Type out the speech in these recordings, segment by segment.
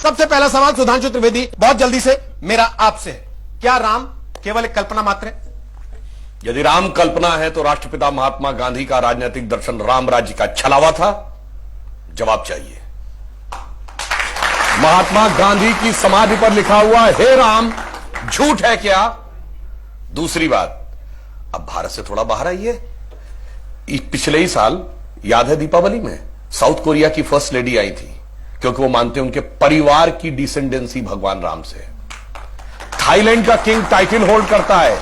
सबसे पहला सवाल सुधांशु त्रिवेदी, बहुत जल्दी से मेरा आपसे है, क्या राम केवल एक कल्पना मात्र है? यदि राम कल्पना है तो राष्ट्रपिता महात्मा गांधी का राजनीतिक दर्शन राम राज्य का छलावा था? जवाब चाहिए। महात्मा गांधी की समाधि पर लिखा हुआ हे राम झूठ है क्या? दूसरी बात, अब भारत से थोड़ा बाहर आइए। पिछले ही साल याद है दीपावली में साउथ कोरिया की फर्स्ट लेडी आई थी, क्योंकि वो मानते हैं उनके परिवार की डिसेंडेंसी भगवान राम से। थाईलैंड का किंग टाइटल होल्ड करता है,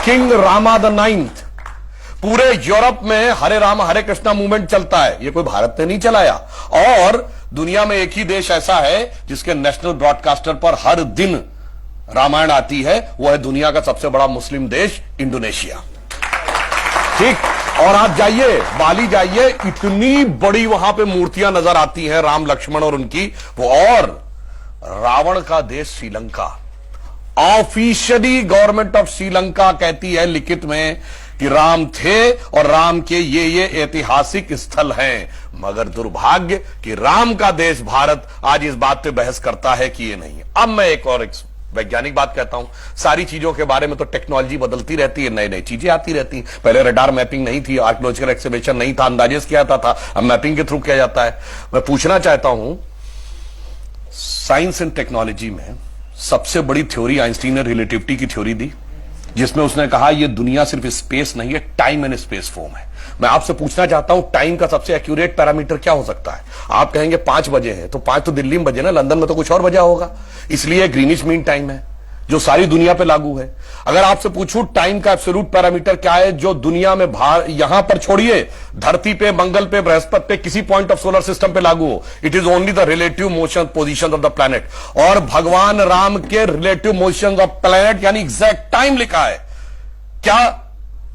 किंग रामा द 9th। पूरे यूरोप में हरे राम हरे कृष्णा मूवमेंट चलता है, ये कोई भारत ने नहीं चलाया। और दुनिया में एक ही देश ऐसा है जिसके नेशनल ब्रॉडकास्टर पर हर दिन रामायण आती है, वो है दुनिया का सबसे बड़ा मुस्लिम देश इंडोनेशिया। ठीक, और आप जाइए बाली जाइए, इतनी बड़ी वहां पे मूर्तियां नजर आती हैं राम लक्ष्मण और उनकी वो। और रावण का देश Sri Lanka, officially government of Sri Lanka कहती है लिखित में कि राम थे और राम के ये ऐतिहासिक स्थल हैं, मगर दुर्भाग्य कि राम का देश भारत आज इस बात पे बहस करता है कि ये नहीं है। अब मैं एक और वैज्ञानिक बात कहता हूं, सारी चीजों के बारे में तो टेक्नोलॉजी बदलती रहती है, नई नई चीजें आती रहती हैं। पहले रडार मैपिंग नहीं थी, आर्कियोलॉजिकल एक्सकवेशन नहीं था, अंदाजेस किया जाता था, अब मैपिंग के थ्रू किया जाता है। मैं पूछना चाहता हूं, साइंस एंड टेक्नोलॉजी में सबसे बड़ी थ्योरी आइंस्टीन ने रिलेटिविटी की थ्योरी दी, जिसमें उसने कहा यह दुनिया सिर्फ स्पेस नहीं है, टाइम एंड स्पेस फॉर्म है। मैं आपसे पूछना चाहता हूं, टाइम का सबसे एक्यूरेट पैरामीटर क्या हो सकता है? आप कहेंगे 5 बजे है, तो 5 तो दिल्ली में बजे ना, लंदन में तो कुछ और बजा होगा, इसलिए ग्रीनिच मीन टाइम है जो सारी दुनिया पे लागू है। अगर आपसे पूछूं टाइम का एब्सोल्यूट पैरामीटर क्या है जो दुनिया में यहां पर छोड़िए, धरती पे, मंगल पे, बृहस्पति पे, किसी पॉइंट ऑफ सोलर सिस्टम पे लागू हो, it is only the relative motion position of the planet. और भगवान राम के रिलेटिव मोशन ऑफ प्लैनेट यानी एग्जैक्ट टाइम लिखा है। क्या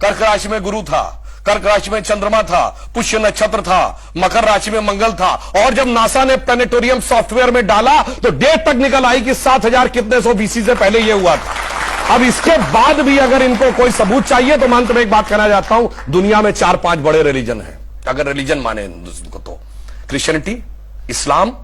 कर्क राशि में गुरु था, कर्क राशि में चंद्रमा था, पुष्य नक्षत्र था, मकर राशि में मंगल था, और जब नासा ने प्लैनेटोरियम सॉफ्टवेयर में डाला तो डेट तक निकल आई कि 7000 कितने सौ बीसी से पहले यह हुआ था। अब इसके बाद भी अगर इनको कोई सबूत चाहिए तो मैं तुम्हें एक बात कहना चाहता हूं, दुनिया में 4-5 बड़े रिलीजन हैं, अगर रिलीजन माने हिंदुस्तान को तो क्रिश्चियनिटी, इस्लाम,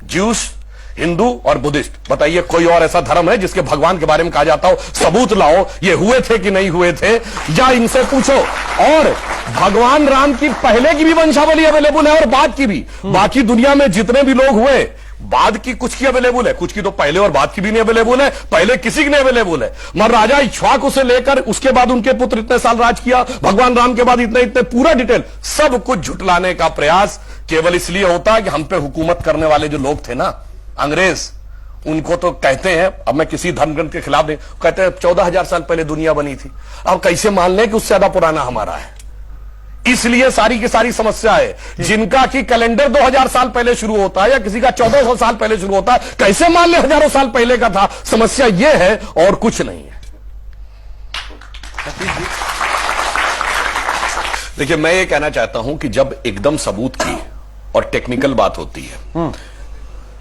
ज्यूस, हिंदू और बुद्धिस्ट। बताइए कोई और ऐसा धर्म है जिसके भगवान के बारे में कहा जाता हो सबूत लाओ ये हुए थे कि नहीं हुए थे, या इनसे पूछो। और भगवान राम की पहले की भी वंशावली अवेलेबल है और बाद की भी। बाकी दुनिया में जितने भी लोग हुए, बाद की कुछ की अवेलेबल है, कुछ की तो पहले और बाद की भी नहीं अवेलेबल है, पहले किसी की नहीं अवेलेबल है। मगर राजा इक्ष्वाकु से लेकर उसके बाद उनके पुत्र इतने साल राज किया, भगवान राम के बाद इतने पूरा डिटेल सब कुछ झुटलाने का प्रयास केवल इसलिए होता है कि हम पे हुकूमत करने वाले जो लोग थे ना अंग्रेज, उनको तो कहते हैं, अब मैं किसी धर्मग्रंथ के खिलाफ नहीं, कहते हैं 14,000 साल पहले दुनिया बनी थी। अब कैसे मान लें कि उससे ज्यादा पुराना हमारा है? इसलिए सारी की सारी समस्या है। जिनका कि कैलेंडर 2000 साल पहले शुरू होता है या किसी का 1400 साल पहले शुरू होता है, कैसे मान ले हजारों साल पहले का था? समस्या यह है और कुछ नहीं है। देखिए, मैं ये कहना चाहता हूं कि जब एकदम सबूत की और टेक्निकल बात होती है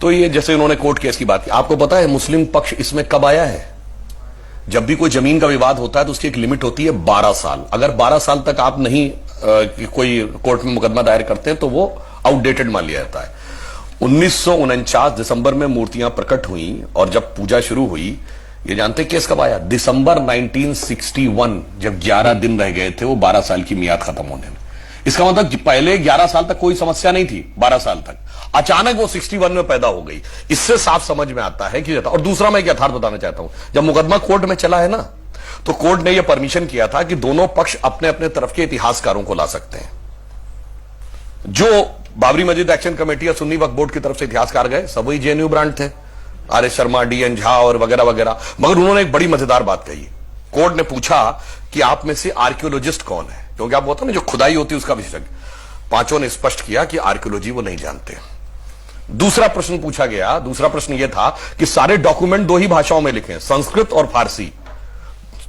तो ये जैसे उन्होंने कोर्ट केस की बात की, आपको पता है मुस्लिम पक्ष इसमें कब आया है? जब भी कोई जमीन का विवाद होता है तो उसकी एक लिमिट होती है 12 साल। अगर 12 साल तक आप नहीं कोई कोर्ट में मुकदमा दायर करते हैं तो वो आउटडेटेड मान लिया जाता है। 1949 दिसंबर में मूर्तियां प्रकट हुई और जब पूजा शुरू हुई, ये जानते केस कब आया? दिसंबर 1961, जब 11 दिन रह गए थे वो 12 साल की मियाद खत्म होने में। इसका मतलब पहले 11 साल तक कोई समस्या नहीं थी, 12 साल तक अचानक वो 61 में पैदा हो गई। इससे साफ समझ में आता है कि। और दूसरा मैं एक यथार्थ बताना चाहता हूं, जब मुकदमा कोर्ट में चला है ना, तो कोर्ट ने यह परमिशन किया था कि दोनों पक्ष अपने अपने तरफ के इतिहासकारों को ला सकते हैं। जो बाबरी मस्जिद एक्शन कमेटी या सुन्नी वक्फ बोर्ड की तरफ से इतिहासकार गए सब वही जेएनयू ब्रांड थे, R S Sharma, D N Jha और वगैरह वगैरह। मगर उन्होंने एक बड़ी मजेदार बात कही। कोर्ट ने पूछा कि आप में से आर्कियोलॉजिस्ट कौन है, क्योंकि आप बोलते ना जो खुदाई होती है उसका विशेषज्ञ। पांचों ने स्पष्ट किया कि आर्कियोलॉजी वो नहीं जानते। दूसरा प्रश्न पूछा गया, दूसरा प्रश्न यह था कि सारे डॉक्यूमेंट 2 ही भाषाओं में लिखे, संस्कृत और फारसी।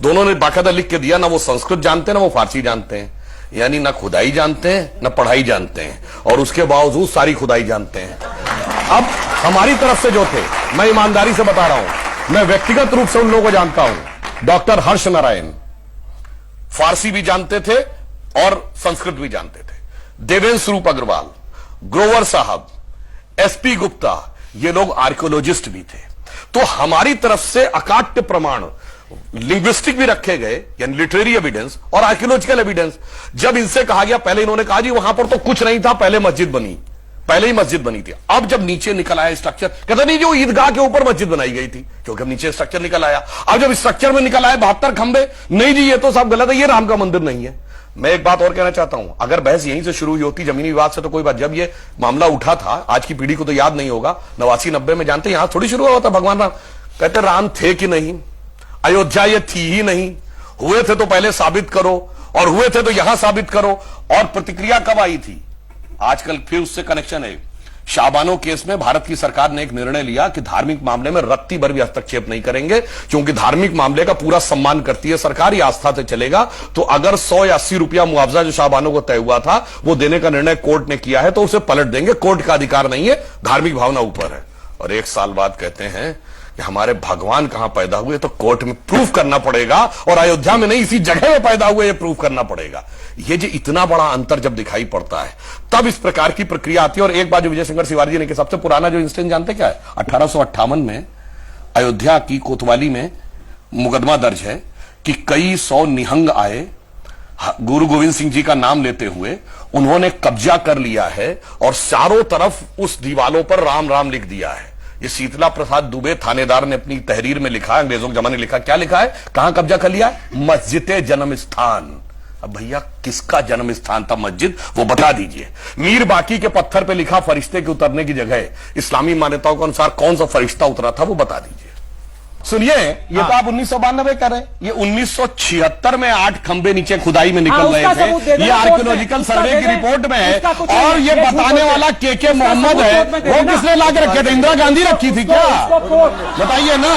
दोनों ने बाकायदा लिख के दिया, ना वो संस्कृत जानते हैं ना वो फारसी जानते हैं, यानी ना खुदाई जानते हैं ना पढ़ाई जानते हैं, और उसके बावजूद सारी खुदाई जानते हैं। अब हमारी तरफ से जो थे, मैं ईमानदारी से बता रहा हूं, मैं व्यक्तिगत रूप से उन लोगों को जानता हूं। डॉक्टर हर्ष नारायण फारसी भी जानते थे और संस्कृत भी जानते थे। देवेंद्र स्वरूप अग्रवाल, ग्रोवर साहब, एसपी गुप्ता, ये लोग आर्कियोलॉजिस्ट भी थे। तो हमारी तरफ से अकाट्य प्रमाण, लिंग्विस्टिक भी रखे गए, यानी लिटरेरी एविडेंस और आर्कियोलॉजिकल एविडेंस। जब इनसे कहा गया, पहले इन्होंने कहा जी वहां पर तो कुछ नहीं था, पहले मस्जिद बनी, पहले ही मस्जिद बनी थी। अब जब नीचे निकल आया स्ट्रक्चर, कहते नहीं जो ईदगाह के ऊपर मस्जिद बनाई गई थी, क्योंकि अब नीचे स्ट्रक्चर निकल आया। अब जब स्ट्रक्चर में निकल आए 72 खंबे, नहीं जी ये तो सब गलत है, ये राम का मंदिर नहीं है। मैं एक बात और कहना चाहता हूं, अगर बहस यहीं से शुरू हुई होती जमीनी विवाद से तो कोई बात, जब ये मामला उठा था, आज की पीढ़ी को तो याद नहीं होगा, 89-90 में जानते यहां थोड़ी शुरू हुआ था भगवान राम। कहते राम थे कि नहीं, अयोध्या ये थी ही नहीं, हुए थे तो पहले साबित करो, और हुए थे तो यहां साबित करो। और प्रतिक्रिया कब आई थी, आजकल फिर उससे कनेक्शन है। शाहबानो केस में भारत की सरकार ने एक निर्णय लिया कि धार्मिक मामले में रत्ती भर भी हस्तक्षेप नहीं करेंगे, क्योंकि धार्मिक मामले का पूरा सम्मान करती है सरकार, ये आस्था से चलेगा। तो अगर 100 या 80 रुपया मुआवजा जो शाहबानो को तय हुआ था वो देने का निर्णय कोर्ट ने किया है, तो उसे पलट देंगे, कोर्ट का अधिकार नहीं है, धार्मिक भावना ऊपर है। और 1 साल बाद कहते हैं कि हमारे भगवान कहां पैदा हुए, तो कोर्ट में प्रूफ करना पड़ेगा, और अयोध्या में नहीं इसी जगह में पैदा हुए ये प्रूफ करना पड़ेगा। ये जो इतना बड़ा अंतर जब दिखाई पड़ता है तब इस प्रकार की प्रक्रिया आती है। और एक बात जो विजय शंकर तिवारी जी ने कि सबसे पुराना जो इंसिडेंट जानते क्या है, 1858 में अयोध्या की कोतवाली में मुकदमा दर्ज है कि कई 100 निहंग आए, गुरु गोविंद सिंह जी का नाम लेते हुए उन्होंने कब्जा कर लिया है, और चारों तरफ उस दीवालों पर राम राम लिख दिया है। ये शीतला प्रसाद दुबे थानेदार ने अपनी तहरीर में लिखा, अंग्रेजों के जमाने लिखा, क्या लिखा है, कहां कब्जा कर लिया है, मस्जिद जन्म स्थान। अब भैया किसका जन्म स्थान था मस्जिद, वो बता दीजिए। मीर बाकी के पत्थर पे लिखा फरिश्ते के उतरने की जगह, इस्लामी मान्यताओं के अनुसार कौन सा फरिश्ता उतरा था वो बता दीजिए। सुनिए, ये तो आप 1992 कर रहे हैं, ये 1976 में 8 खंबे नीचे खुदाई में निकल रहे थे, ये आर्कियोलॉजिकल सर्वे की रिपोर्ट में है। और ये बताने वाला के मोहम्मद है, वो किसने ला के रखे थे, इंदिरा गांधी रखी थी क्या, बताइए ना।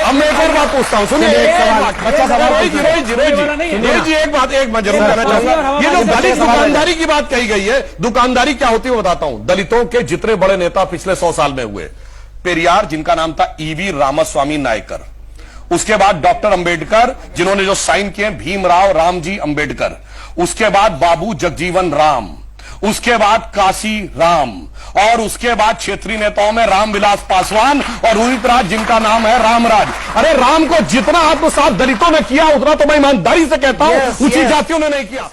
अब मैं एक और बात पूछता हूँ, सुनिए अच्छा सवाल, रोहित जी एक बात मैं जरूर कहना चाहूंगा। ये जो दलित दुकानदारी की बात कही गई है, दुकानदारी क्या होती है वो बताता हूं। दलितों के जितने बड़े नेता पिछले 100 साल में हुए, पेरियार जिनका नाम था ईवी रामास्वामी नायकर, उसके बाद डॉक्टर अंबेडकर जिन्होंने जो साइन किए भीमराव रामजी अंबेडकर, उसके बाद बाबू जगजीवन राम, उसके बाद काशी राम, और उसके बाद क्षेत्रीय नेताओं में रामविलास पासवान और रोहित राज जिनका नाम है रामराज। अरे राम को जितना आत्मसात दलितों ने किया उतना तो मैं ईमानदारी से कहता हूं ऊंची जातियों ने नहीं किया।